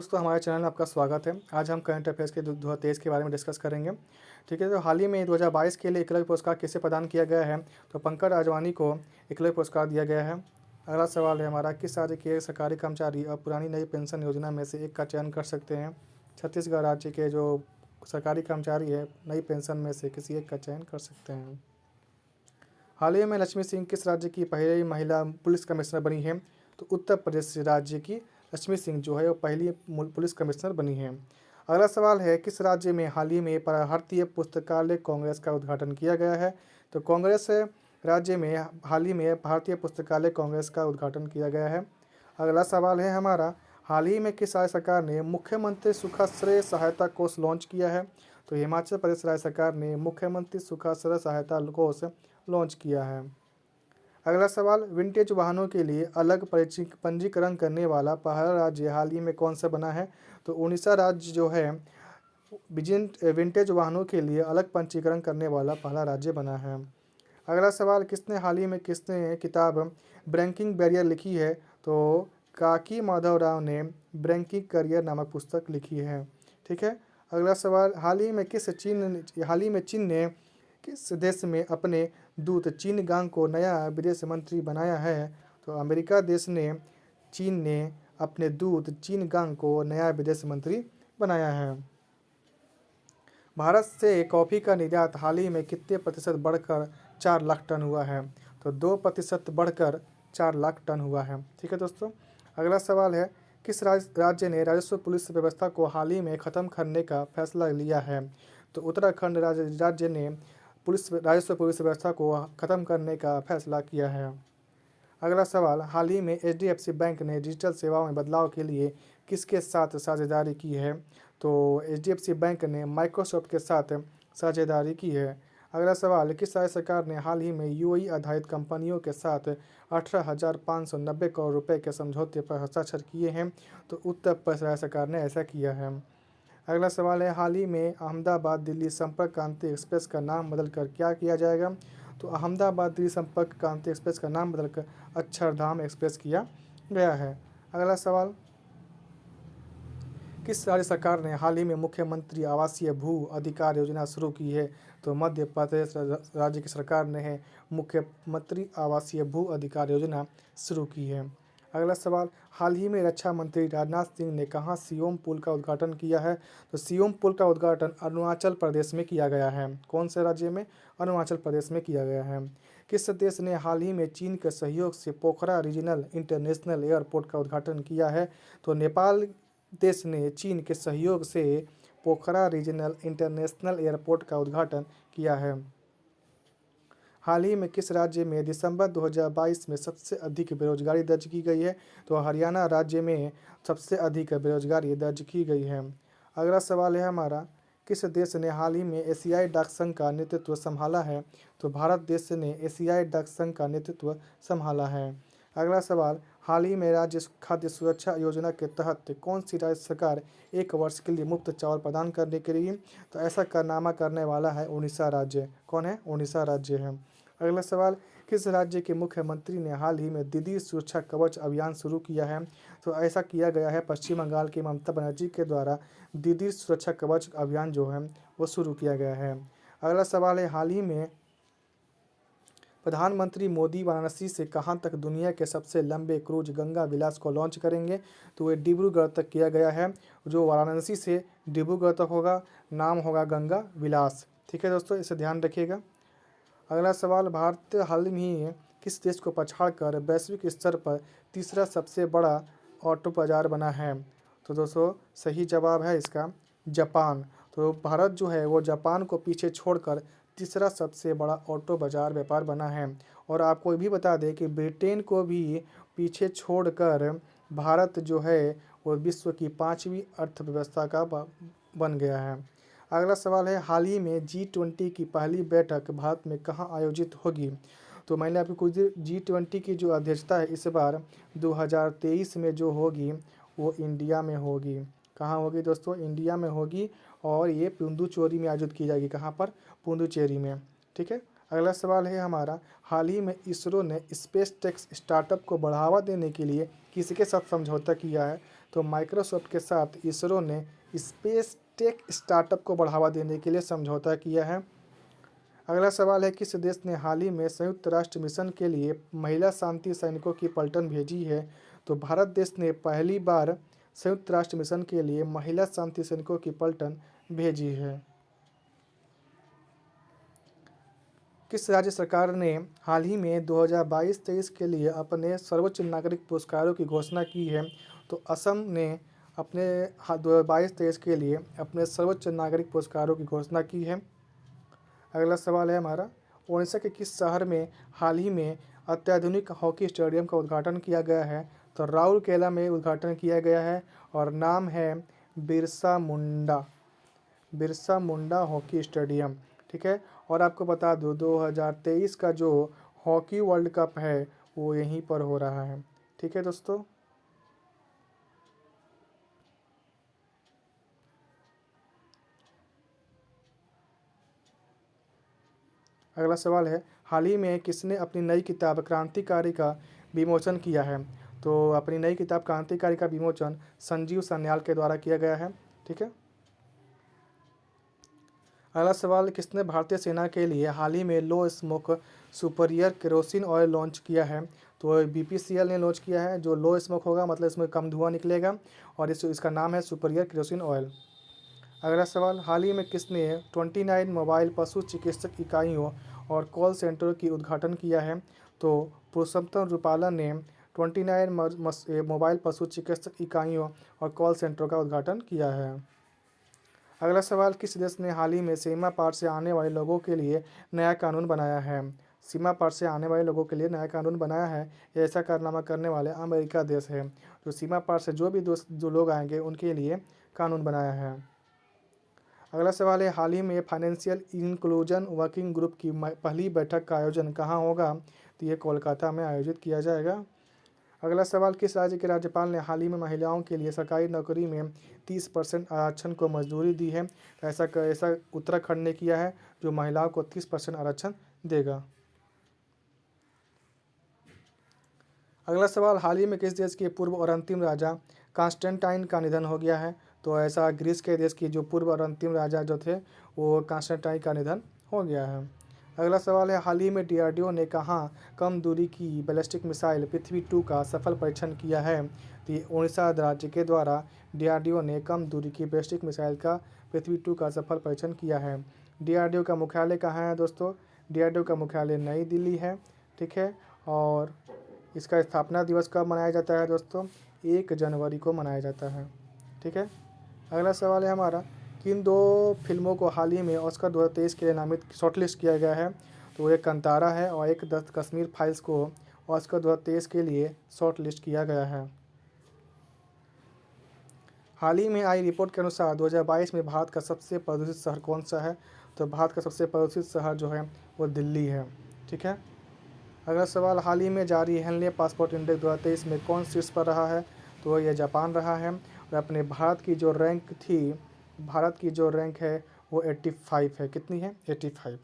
दोस्तों, हमारे चैनल में आपका स्वागत है। आज हम करंट अफेयर्स के 2023 के बारे में डिस्कस करेंगे। ठीक है, तो हाल ही में 2022 के लिए एकलव्य पुरस्कार किसे प्रदान किया गया है? तो पंकज आडवाणी को एकलव्य पुरस्कार दिया गया है। अगला सवाल है हमारा, किस राज्य के सरकारी कर्मचारी अब पुरानी नई पेंशन योजना में से एक का चयन कर सकते हैं? छत्तीसगढ़ राज्य के जो सरकारी कर्मचारी है नई पेंशन में से किसी एक का चयन कर सकते हैं। हाल ही में लक्ष्मी सिंह किस राज्य की पहली महिला पुलिस कमिश्नर बनी है? तो उत्तर प्रदेश राज्य की लक्ष्मी सिंह जो है वो पहली पुलिस कमिश्नर बनी है। अगला सवाल है, किस राज्य में हाल ही में भारतीय पुस्तकालय कांग्रेस का उद्घाटन किया गया है? तो कांग्रेस राज्य में हाल ही में भारतीय पुस्तकालय कांग्रेस का उद्घाटन किया गया है। अगला सवाल है हमारा, हाल ही में किस राज्य सरकार ने मुख्यमंत्री सुखाश्रय सहायता कोष लॉन्च किया है? तो हिमाचल प्रदेश राज्य सरकार ने मुख्यमंत्री सुखाश्रय सहायता कोष लॉन्च किया है। अगला सवाल, विंटेज वाहनों के लिए अलग पंजीकरण करने वाला पहला राज्य हाल ही में कौन सा बना है? तो उड़ीसा राज्य जो है विंटेज वाहनों के लिए अलग पंजीकरण करने वाला पहला राज्य बना है। अगला सवाल, किसने किताब ब्रेकिंग बैरियर लिखी है? तो काकी माधव राव ने ब्रेकिंग करियर नामक पुस्तक लिखी है। ठीक है। अगला सवाल, हाल ही में चीन ने किस देश में अपने दूत चीन गांग को नया विदेश मंत्री बनाया है? तो अमेरिका देश ने चीन ने अपने दूत चीन गांग को नया विदेश मंत्री बनाया है। भारत से कॉफ़ी का निर्यात हाल ही में कितने प्रतिशत बढ़कर 4 लाख टन हुआ है? तो 2% बढ़कर 4 लाख टन हुआ है। ठीक है दोस्तों। अगला सवाल है, किस राज्य ने राजस्व पुलिस व्यवस्था को हाल ही में ख़त्म करने का फैसला लिया है? तो उत्तराखंड राज्य ने राजस्व पुलिस व्यवस्था को ख़त्म करने का फैसला किया है। अगला सवाल, हाल ही में HDFC बैंक ने डिजिटल सेवाओं में बदलाव के लिए किसके साथ साझेदारी की है? तो HDFC बैंक ने माइक्रोसॉफ्ट के साथ साझेदारी की है। अगला सवाल, किस राज्य सरकार ने हाल ही में UAE आधारित कंपनियों के साथ 18,590 करोड़ रुपए के समझौते पर हस्ताक्षर किए हैं? तो उत्तर प्रदेश राज्य सरकार ने ऐसा किया है। अगला सवाल है, हाल ही में अहमदाबाद दिल्ली संपर्क क्रांति एक्सप्रेस का नाम बदलकर क्या किया जाएगा? तो अहमदाबाद दिल्ली संपर्क क्रांति एक्सप्रेस का नाम बदलकर अक्षरधाम एक्सप्रेस किया गया है। अगला सवाल, किस राज्य सरकार ने हाल ही में मुख्यमंत्री आवासीय भू अधिकार योजना शुरू की है? तो मध्य प्रदेश राज्य की सरकार ने मुख्यमंत्री आवासीय भू अधिकार योजना शुरू की है। अगला सवाल, हाल ही में रक्षा मंत्री राजनाथ सिंह ने कहाँ सियोम पुल का उद्घाटन किया है? तो सियोम पुल का उद्घाटन अरुणाचल प्रदेश में किया गया है। कौन से राज्य में? अरुणाचल प्रदेश में किया गया है। किस देश ने हाल ही में चीन के सहयोग से पोखरा रीजनल इंटरनेशनल एयरपोर्ट का उद्घाटन किया है? तो नेपाल देश ने चीन के सहयोग से पोखरा रीजनल इंटरनेशनल एयरपोर्ट का उद्घाटन किया है। हाल ही में किस राज्य में दिसंबर 2022 में सबसे अधिक बेरोजगारी दर्ज की गई है? तो हरियाणा राज्य में सबसे अधिक बेरोजगारी दर्ज की गई है। अगला सवाल है हमारा, किस देश ने हाल ही में एशियाई डाक संघ का नेतृत्व संभाला है? तो भारत देश ने एशियाई डाक संघ का नेतृत्व संभाला है। अगला सवाल, हाल ही में राज्य खाद्य सुरक्षा योजना के तहत कौन सी राज्य सरकार 1 वर्ष के लिए मुफ्त चावल प्रदान करने के लिए? तो ऐसा कारनामा करने वाला है उड़ीसा राज्य। कौन है? उड़ीसा राज्य है। अगला सवाल, किस राज्य के मुख्यमंत्री ने हाल ही में दीदी सुरक्षा कवच अभियान शुरू किया है? तो ऐसा किया गया है पश्चिम बंगाल की ममता बनर्जी के द्वारा दीदी सुरक्षा कवच अभियान जो है वो शुरू किया गया है। अगला सवाल है, हाल ही में प्रधानमंत्री मोदी वाराणसी से कहाँ तक दुनिया के सबसे लंबे क्रूज गंगा विलास को लॉन्च करेंगे? तो ये डिब्रूगढ़ तक किया गया है। जो वाराणसी से डिब्रूगढ़ तक होगा, नाम होगा गंगा विलास। ठीक है दोस्तों, इसे ध्यान रखिएगा। अगला सवाल, भारत हाल ही किस देश को पछाड़कर वैश्विक स्तर पर तीसरा सबसे बड़ा ऑटो बाजार बना है? तो दोस्तों सही जवाब है इसका जापान। तो भारत जो है वो जापान को पीछे छोड़कर तीसरा सबसे बड़ा ऑटो बाजार व्यापार बना है। और आपको ये भी बता दें कि ब्रिटेन को भी पीछे छोड़कर भारत जो है वो विश्व की 5वीं अर्थव्यवस्था का बन गया है। अगला सवाल है, हाल ही में G20 की पहली बैठक भारत में कहाँ आयोजित होगी? तो मैंने आपको कुछ G20 की जो अध्यक्षता है इस बार 2023 में जो होगी वो इंडिया में होगी। कहाँ होगी दोस्तों? इंडिया में होगी। और ये पुडुचेरी में आयोजित की जाएगी। कहाँ पर? पुडुचेरी में। ठीक है। अगला सवाल है हमारा, हाल ही में इसरो ने स्पेस टेक स्टार्टअप को बढ़ावा देने के लिए किसके साथ समझौता किया है? तो माइक्रोसॉफ्ट के साथ इसरो ने स्पेस टेक स्टार्टअप को बढ़ावा देने के लिए समझौता किया है। अगला सवाल है, किस देश ने हाल ही में संयुक्त राष्ट्र मिशन के लिए महिला शांति सैनिकों की पलटन भेजी है? तो भारत देश ने पहली बार संयुक्त राष्ट्र मिशन के लिए महिला शांति सैनिकों की पलटन भेजी है। किस राज्य सरकार ने हाल ही में 2022-23 के लिए अपने सर्वोच्च नागरिक पुरस्कारों की घोषणा की है? तो असम ने अपने 2022-23 के लिए अपने सर्वोच्च नागरिक पुरस्कारों की घोषणा की है। अगला सवाल है हमारा, ओडिशा के किस शहर में हाल ही में अत्याधुनिक हॉकी स्टेडियम का उद्घाटन किया गया है? तो राउरकेला में उद्घाटन किया गया है और नाम है बिरसा मुंडा हॉकी स्टेडियम। ठीक है, और आपको बता दूं 2023 का जो हॉकी वर्ल्ड कप है वो यहीं पर हो रहा है। ठीक है दोस्तों। अगला सवाल है, हाल ही में किसने अपनी नई किताब क्रांतिकारी का विमोचन किया है? तो अपनी नई किताब क्रांतिकारी का विमोचन संजीव सान्याल के द्वारा किया गया है। ठीक है। अगला सवाल, किसने भारतीय सेना के लिए हाल ही में low smoke superior kerosene oil launch किया है? तो BPCL ने लॉन्च किया है। जो लो स्मोक होगा मतलब इसमें कम धुआं निकलेगा और इसका नाम है सुपरियर केरोसिन ऑयल। अगला सवाल, हाल ही में किसने 29 मोबाइल पशु चिकित्सक इकाइयों और कॉल सेंटरों की उद्घाटन किया है? तो पुरुषोत्तम रूपाला ने 29 मोबाइल पशु चिकित्सक इकाइयों और कॉल सेंटरों का उद्घाटन किया है। अगला सवाल, किस देश ने हाल ही में सीमा पार से आने वाले लोगों के लिए नया कानून बनाया है? सीमा पार से आने वाले लोगों के लिए नया कानून बनाया है, ऐसा कारनामा करने वाले अमेरिका देश है। जो सीमा पार से जो भी जो लोग आएंगे उनके लिए कानून बनाया है। अगला सवाल है, हाल ही में फाइनेंशियल इंक्लूजन वर्किंग ग्रुप की पहली बैठक का आयोजन कहाँ होगा? तो ये कोलकाता में आयोजित किया जाएगा। अगला सवाल, किस राज्य के राज्यपाल ने हाल ही में महिलाओं के लिए सरकारी नौकरी में 30% आरक्षण को मंजूरी दी है? तो ऐसा उत्तराखंड ने किया है, जो महिलाओं को 30% आरक्षण देगा। अगला सवाल, हाल ही में किस देश के पूर्व और अंतिम राजा कॉन्स्टेंटाइन का निधन हो गया है? तो ऐसा ग्रीस के देश की जो पूर्व और अंतिम राजा जो थे वो कॉन्स्टेंटाइन का निधन हो गया है। अगला सवाल है, हाल ही में DRDO ने कहाँ कम दूरी की बैलिस्टिक मिसाइल पृथ्वी 2 का सफल परीक्षण किया है? तो ये उड़ीसा राज्य के द्वारा DRDO ने कम दूरी की बैलिस्टिक मिसाइल का पृथ्वी 2 का सफल परीक्षण किया है। DRDO का मुख्यालय कहाँ है दोस्तों? DRDO का मुख्यालय नई दिल्ली है। ठीक है, और इसका स्थापना दिवस कब मनाया जाता है दोस्तों? 1 जनवरी को मनाया जाता है। ठीक है। अगला सवाल है हमारा, किन दो फिल्मों को हाल ही में ऑस्कर 2023 के लिए नामित शॉर्टलिस्ट किया गया है? तो एक कंतारा है और एक द कश्मीर फाइल्स को ऑस्कर 2023 के लिए शॉर्टलिस्ट किया गया है। हाल ही में आई रिपोर्ट के अनुसार 2022 में भारत का सबसे प्रदूषित शहर कौन सा है? तो भारत का सबसे प्रदूषित शहर जो है वो दिल्ली है। ठीक है। अगला सवाल, हाल ही में जारी हेनले पासपोर्ट इंडेक्स 2023 में कौन शीर्ष पर रहा है? तो यह जापान रहा है। और अपने भारत की जो रैंक है वो 85 है। कितनी है? 85।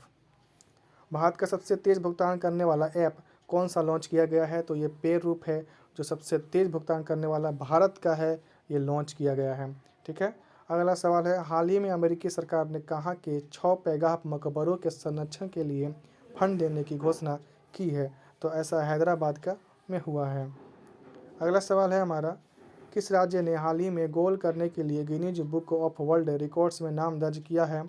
भारत का सबसे तेज़ भुगतान करने वाला ऐप कौन सा लॉन्च किया गया है? तो ये पे रूप है, जो सबसे तेज़ भुगतान करने वाला भारत का है, ये लॉन्च किया गया है। ठीक है। अगला सवाल है, हाल ही में अमेरिकी सरकार ने कहा कि 6 पैगाह मकबरों के संरक्षण के लिए फंड देने की घोषणा की है? तो ऐसा हैदराबाद का में हुआ है। अगला सवाल है हमारा, किस राज्य ने हाल ही में गोल करने के लिए Guinness book of world records में नाम दर्ज किया है?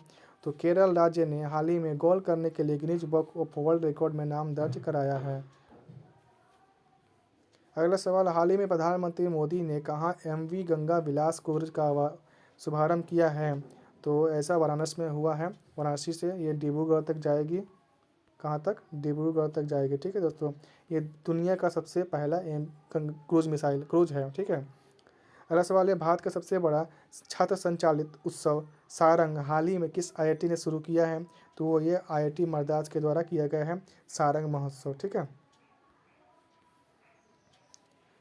तो केरल राज्य ने हाल ही में गोल करने के लिए Guinness book of world record में नाम दर्ज कराया है। अगला सवाल, हाल ही में प्रधानमंत्री मोदी ने कहाँ MV गंगा विलास कुर्ज का शुभारंभ किया है? तो ऐसा वाराणसी में हुआ है। वाराणसी से ये डिब्रूगढ़ तक जाएगी। कहाँ तक? डिब्रूगढ़ तक जाएगी। ठीक है दोस्तों, ये दुनिया का सबसे पहला क्रूज है। ठीक है। अगला सवाल है, भारत का सबसे बड़ा छात्र संचालित उत्सव सारंग हाल ही में किस IIT ने शुरू किया है? तो वो ये IIT मद्रास के द्वारा किया गया है, सारंग महोत्सव। ठीक है।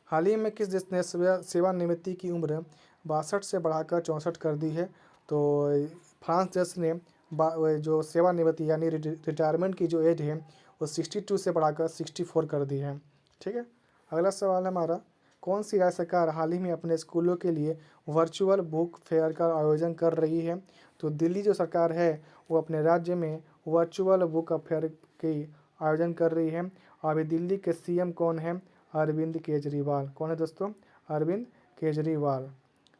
हाल ही में किस देश ने सेवानिवृत्ति की उम्र 62 से बढ़ाकर 64 कर दी है? तो फ्रांस देश ने जो सेवानिवृत्ति यानी रिटायरमेंट की जो एज है वो 62 से बढ़ाकर 64 कर दी है। ठीक है। अगला सवाल है हमारा, कौन सी राज्य सरकार हाल ही में अपने स्कूलों के लिए वर्चुअल बुक फेयर का आयोजन कर रही है? तो दिल्ली जो सरकार है वो अपने राज्य में वर्चुअल बुक फेयर की आयोजन कर रही है। अभी दिल्ली के सीएम कौन है? अरविंद केजरीवाल। कौन है दोस्तों? अरविंद केजरीवाल।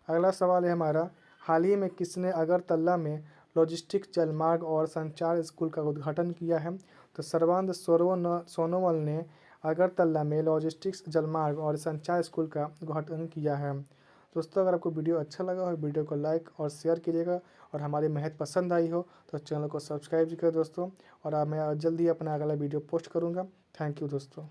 अगला सवाल है हमारा, हाल ही में किसने अगरतला में लॉजिस्टिक्स जलमार्ग और संचार स्कूल का उद्घाटन किया है? तो सर्बानंद सोनोवाल ने अगरतला में लॉजिस्टिक्स जलमार्ग और संचार स्कूल का उद्घाटन किया है। दोस्तों अगर आपको वीडियो अच्छा लगा हो वीडियो को लाइक और शेयर कीजिएगा, और हमारी मेहनत पसंद आई हो तो चैनल को सब्सक्राइब कीजिएगा दोस्तों। और अब मैं जल्दी अपना अगला वीडियो पोस्ट करूँगा। थैंक यू दोस्तों।